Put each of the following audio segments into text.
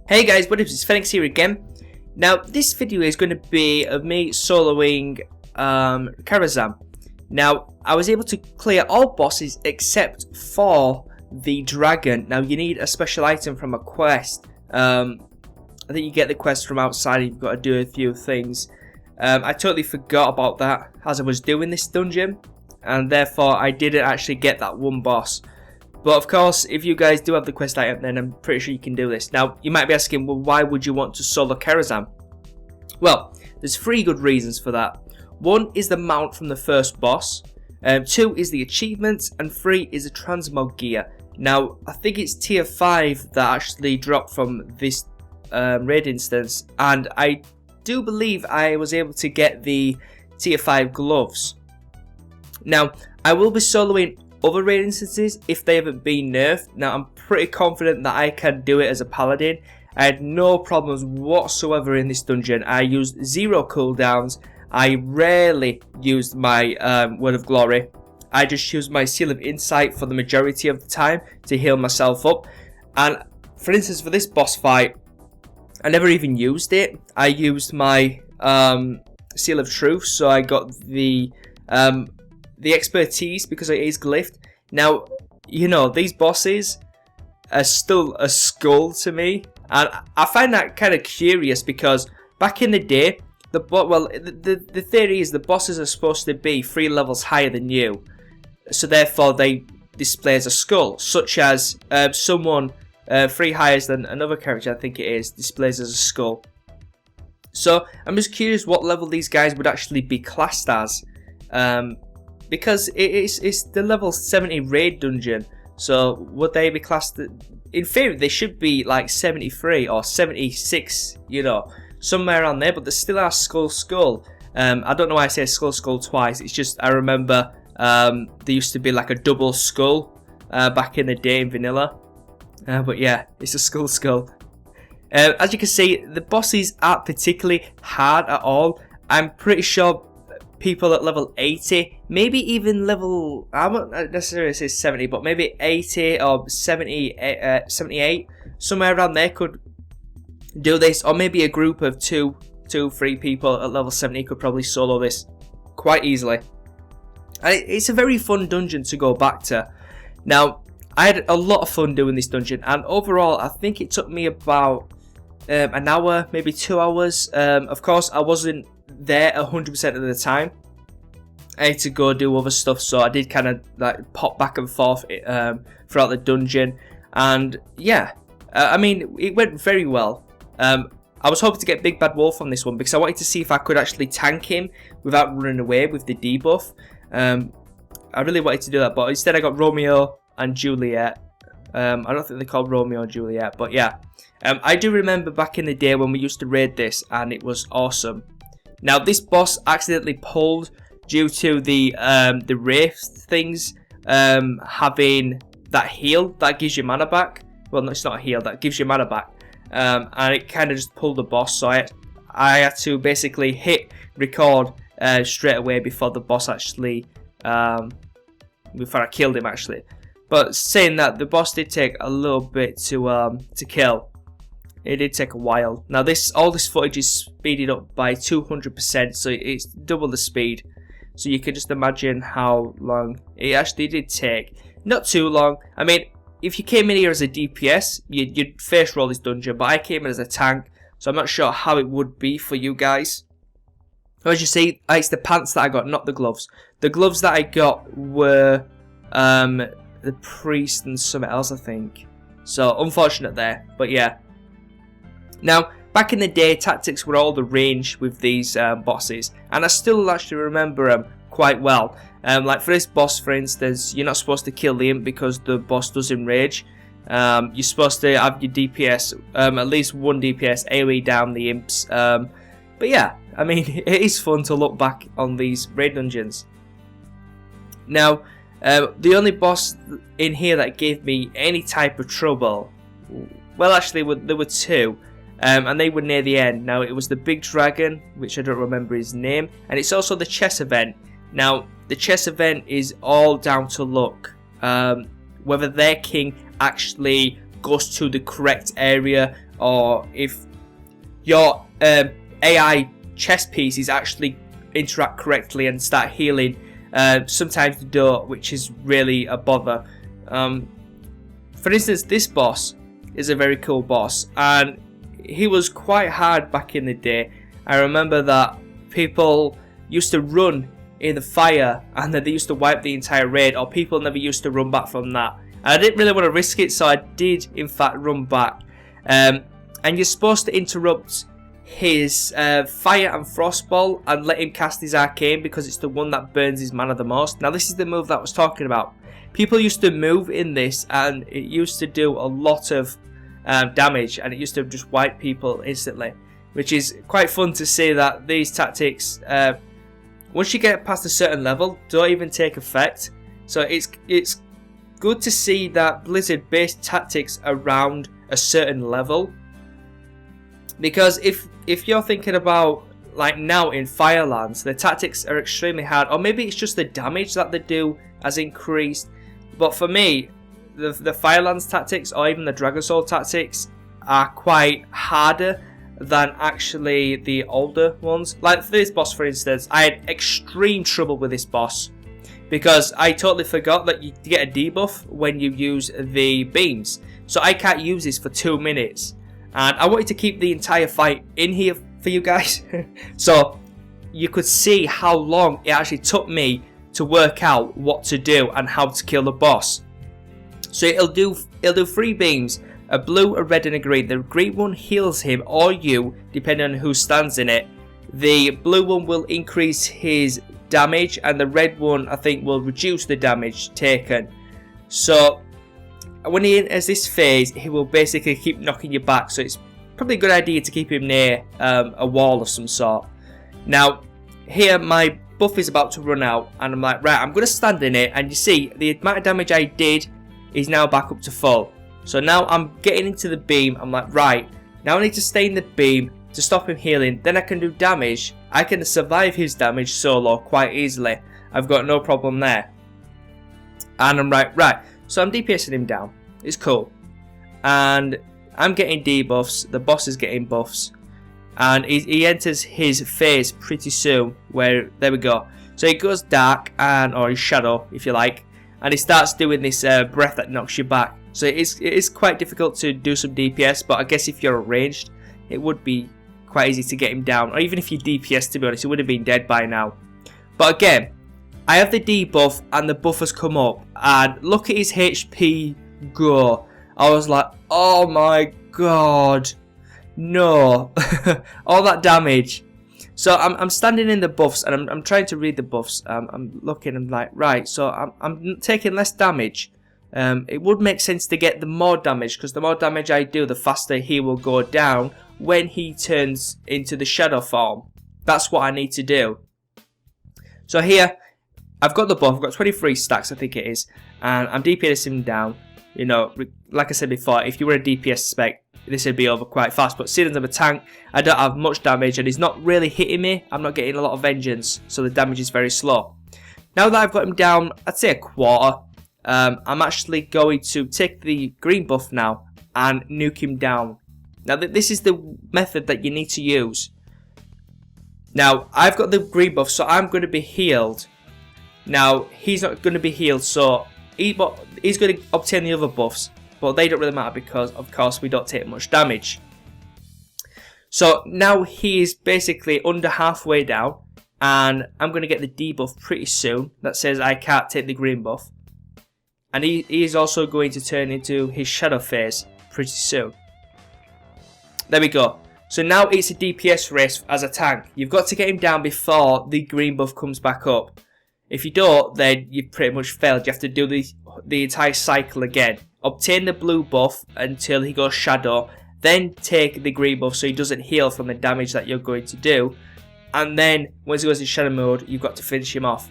Hey guys, what up? It's Phoenix here again. Now, this video is going to be of me soloing Karazhan. Now, I was able to clear all bosses except for the dragon. Now, you need a special item from a quest. I think you get the quest from outside. You've got to do a few things. I totally forgot about that as I was doing this dungeon, and therefore I didn't actually get that one boss. But of course, if you guys do have the quest item, then I'm pretty sure you can do this. Now, you might be asking, well, why would you want to solo Karazhan? Well, there's 3 good reasons for that. 1 is the mount from the first boss, 2 is the achievements, and 3 is the transmog gear. Now, I think it's tier 5 that actually dropped from this raid instance, and I do believe I was able to get the tier 5 gloves. Now, I will be soloing other raid instances if they haven't been nerfed. Now, I'm pretty confident that I can do it as a paladin. I had no problems whatsoever in this dungeon. I used 0 cooldowns. I rarely used my Word of Glory. I just used my Seal of Insight for the majority of the time to heal myself up. And for instance, for this boss fight, I never even used it. I used my Seal of Truth, so I got the expertise because it is glyphed. Now, you know, these bosses are still a skull to me, and I find that kind of curious because back in the day, the theory is the bosses are supposed to be 3 levels higher than you, so therefore they display as a skull, such as someone 3 higher than another character, I think it is, displays as a skull. So I'm just curious what level these guys would actually be classed as. Because it's the level 70 raid dungeon, so would they be classed? In theory, they should be like 73 or 76, you know, somewhere around there. But they still are skull. I don't know why I say skull twice. It's just I remember there used to be like a double skull back in the day in vanilla. But yeah, it's a skull. As you can see, the bosses aren't particularly hard at all. I'm pretty sure people at level 80, maybe even level, I won't necessarily say 70, but maybe 80 or 78, somewhere around there could do this, or maybe a group of 3 people at level 70 could probably solo this quite easily. And it's a very fun dungeon to go back to. Now, I had a lot of fun doing this dungeon, and overall I think it took me about an hour, maybe 2 hours. Of course, I wasn't there 100% of the time. I had to go do other stuff, so I did kind of like pop back and forth throughout the dungeon, and yeah, I mean, it went very well. I was hoping to get Big Bad Wolf on this one because I wanted to see if I could actually tank him without running away with the debuff. I really wanted to do that, but instead I got Romeo and Juliet. I don't think they're called Romeo and Juliet, but yeah. I do remember back in the day when we used to raid this, and it was awesome. Now, this boss accidentally pulled due to the wraith things having that heal that gives you mana back. Well, no, it's not a heal, that gives you mana back. And it kind of just pulled the boss, so I had to basically hit record straight away before the boss actually, before I killed him actually. But saying that, the boss did take a little bit to kill. It did take a while. Now all this footage is speeded up by 200%, so it's double the speed. So you can just imagine how long it actually did take. Not too long. I mean, if you came in here as a DPS, you'd face roll this dungeon, but I came in as a tank, so I'm not sure how it would be for you guys. As you see, it's the pants that I got, not the gloves. The gloves that I got were the priest and something else, I think. So unfortunate there, but yeah. Now, back in the day, tactics were all the range with these bosses, and I still actually remember them quite well. Like for this boss, for instance, you're not supposed to kill the imp because the boss does enrage. You're supposed to have your DPS, at least 1 DPS, AoE down the imps. But yeah, I mean, it is fun to look back on these raid dungeons. Now, the only boss in here that gave me any type of trouble, well, actually, there were 2. And they were near the end. Now, it was the big dragon, which I don't remember his name, and it's also the chess event. Now, the chess event is all down to luck. Whether their king actually goes to the correct area or if your AI chess pieces actually interact correctly and start healing. Sometimes they don't, which is really a bother. For instance, this boss is a very cool boss, and he was quite hard back in the day. I remember that people used to run in the fire and then they used to wipe the entire raid, or people never used to run back from that. And I didn't really want to risk it, so I did in fact run back. And you're supposed to interrupt his fire and frost ball and let him cast his arcane, because it's the one that burns his mana the most. Now this is the move that I was talking about. People used to move in this and it used to do a lot of damage, and it used to just wipe people instantly, which is quite fun to see that these tactics, once you get past a certain level, don't even take effect. So it's good to see that Blizzard based tactics around a certain level, because if you're thinking about like now in Firelands, the tactics are extremely hard, or maybe it's just the damage that they do has increased. But for me, the Firelands tactics, or even the Dragon Soul tactics, are quite harder than actually the older ones. Like for this boss, for instance, I had extreme trouble with this boss because I totally forgot that you get a debuff when you use the beams. So I can't use this for 2 minutes, and I wanted to keep the entire fight in here for you guys. So you could see how long it actually took me to work out what to do and how to kill the boss. So it'll do 3 beams, a blue, a red and a green. The green one heals him or you, depending on who stands in it. The blue one will increase his damage, and the red one I think will reduce the damage taken. So when he enters this phase, he will basically keep knocking you back, so it's probably a good idea to keep him near a wall of some sort. Now here my buff is about to run out, and I'm like, right, I'm going to stand in it, and you see the amount of damage I did is now back up to full. So now I'm getting into the beam. I'm like, right, now I need to stay in the beam to stop him healing, then I can do damage. I can survive his damage solo quite easily. I've got no problem there. And I'm right, so I'm DPSing him down, it's cool, and I'm getting debuffs, the boss is getting buffs, and he enters his phase pretty soon, where, there we go, so he goes dark, or his shadow if you like, and he starts doing this breath that knocks you back. So it is quite difficult to do some DPS, but I guess if you're ranged, it would be quite easy to get him down, or even if you DPS, to be honest, he would have been dead by now. But again, I have the debuff and the buff has come up, and look at his HP go. I was like, oh my god, no. All that damage. So I'm standing in the buffs, and I'm trying to read the buffs. I'm looking, I'm like, right, so I'm taking less damage. It would make sense to get the more damage, because the more damage I do, the faster he will go down when he turns into the shadow form. That's what I need to do. So here, I've got the buff, I've got 23 stacks I think it is, and I'm DPSing him down. You know, like I said before, if you were a DPS spec, this would be over quite fast, but seeing as I'm a tank, I don't have much damage, and he's not really hitting me. I'm not getting a lot of vengeance, so the damage is very slow. Now that I've got him down, I'd say a quarter, I'm actually going to take the green buff now and nuke him down. Now this is the method that you need to use. Now I've got the green buff, so I'm going to be healed. Now he's not going to be healed, so he's going to obtain the other buffs, but they don't really matter because of course we don't take much damage. So now he is basically under halfway down, and I'm going to get the debuff pretty soon that says I can't take the green buff. And he is also going to turn into his shadow phase pretty soon. There we go. So now it's a DPS race as a tank. You've got to get him down before the green buff comes back up. If you don't, then you've pretty much failed. You have to do the entire cycle again. Obtain the blue buff until he goes shadow. Then take the green buff so he doesn't heal from the damage that you're going to do. And then once he goes in shadow mode, you've got to finish him off.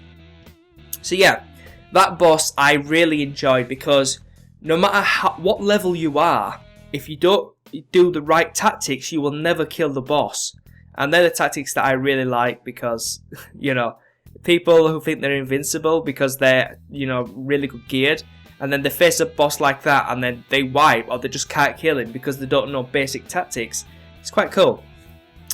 So yeah. That boss I really enjoyed, because no matter what level you are, if you don't do the right tactics, you will never kill the boss. And they're the tactics that I really like, because, you know, people who think they're invincible because they're, you know, really good geared, and then they face a boss like that, and then they wipe, or they just can't kill him because they don't know basic tactics. It's quite cool.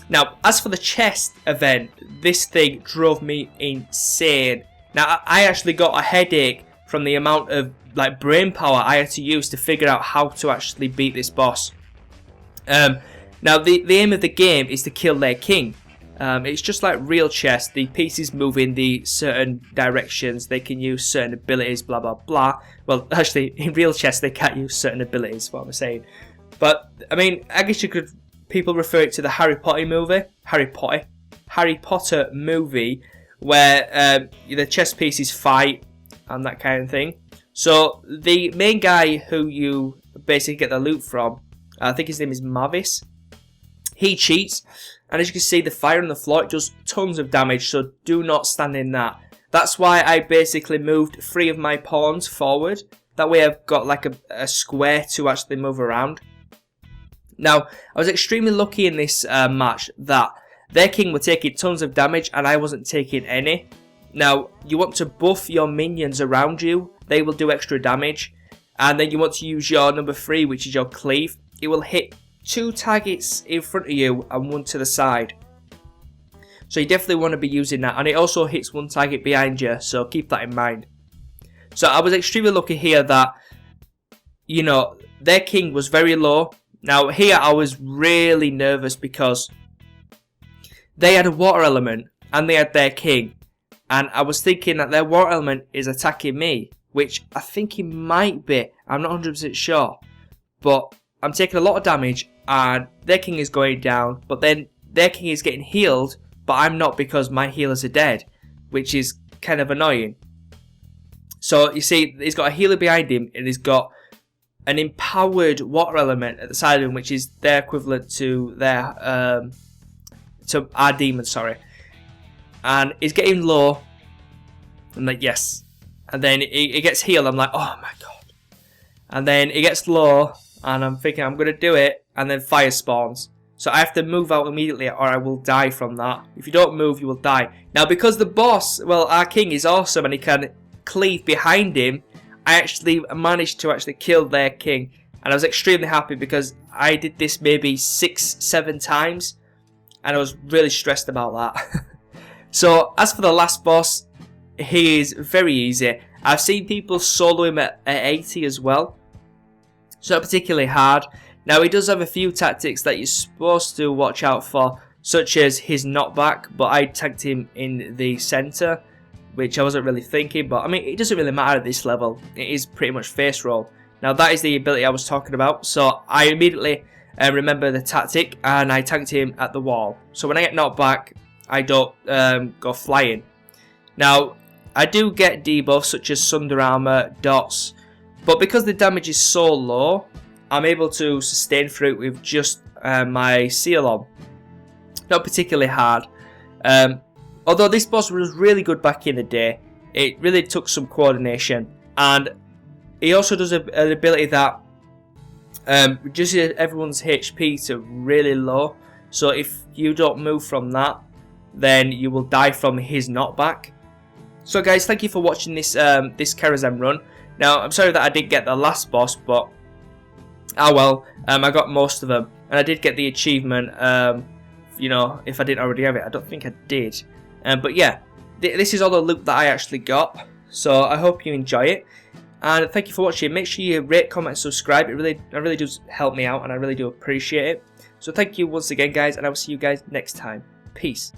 Now, as for the chest event, this thing drove me insane. Now, I actually got a headache from the amount of like brain power I had to use to figure out how to actually beat this boss. Now, the aim of the game is to kill their king. It's just like real chess. The pieces move in the certain directions. They can use certain abilities, blah, blah, blah. Well, actually, in real chess, they can't use certain abilities, what I'm saying. But, I mean, I guess you could... People refer it to the Harry Potter movie, where the chess pieces fight and that kind of thing. So the main guy who you basically get the loot from, I think his name is Mavis. He cheats, and as you can see, the fire on the floor, it does tons of damage. So do not stand in that. That's why I basically moved 3 of my pawns forward. That way I've got like a square to actually move around. Now, I was extremely lucky in this match that their king were taking tons of damage and I wasn't taking any. Now, you want to buff your minions around you. They will do extra damage. And then you want to use your number 3, which is your cleave. It will hit 2 targets in front of you and 1 to the side. So you definitely want to be using that. And it also hits 1 target behind you, so keep that in mind. So I was extremely lucky here that, you know, their king was very low. Now here I was really nervous because they had a water element and they had their king, and I was thinking that their water element is attacking me, which I think it might be. I'm not 100% sure, but I'm taking a lot of damage and their king is going down, but then their king is getting healed, but I'm not because my healers are dead, which is kind of annoying. So you see, he's got a healer behind him and he's got an empowered water element at the side of him, which is their equivalent to their to our demon, sorry. And he's getting low. I'm like, yes. And then he gets healed. I'm like, oh my god. And then he gets low, and I'm thinking I'm gonna do it, and then fire spawns. So I have to move out immediately, or I will die from that. If you don't move, you will die. Now, because the boss, well, our king is awesome, and he can cleave behind him, I actually managed to kill their king, and I was extremely happy because I did this maybe 6-7 times, and I was really stressed about that. So as for the last boss, he is very easy. I've seen people solo him at 80 as well, so not particularly hard. Now he does have a few tactics that you're supposed to watch out for, such as his knockback, but I tagged him in the centre, which I wasn't really thinking, but I mean, it doesn't really matter at this level. It is pretty much face roll. Now that is the ability I was talking about, so I immediately remember the tactic and I tagged him at the wall. So when I get knocked back, I don't go flying. Now, I do get debuffs such as Sunder Armor, Dots, but because the damage is so low, I'm able to sustain through it with just my seal on. Not particularly hard. Although this boss was really good back in the day, it really took some coordination, and he also does an ability that reduces everyone's HP to really low, so if you don't move from that, then you will die from his knockback. So guys, thank you for watching this this Karazhan run. Now, I'm sorry that I didn't get the last boss, but oh well, I got most of them, and I did get the achievement, you know, if I didn't already have it. I don't think I did. But yeah, this is all the loot that I actually got, so I hope you enjoy it, and thank you for watching. Make sure you rate, comment, and subscribe. It really does help me out, and I really do appreciate it. So thank you once again, guys, and I will see you guys next time. Peace.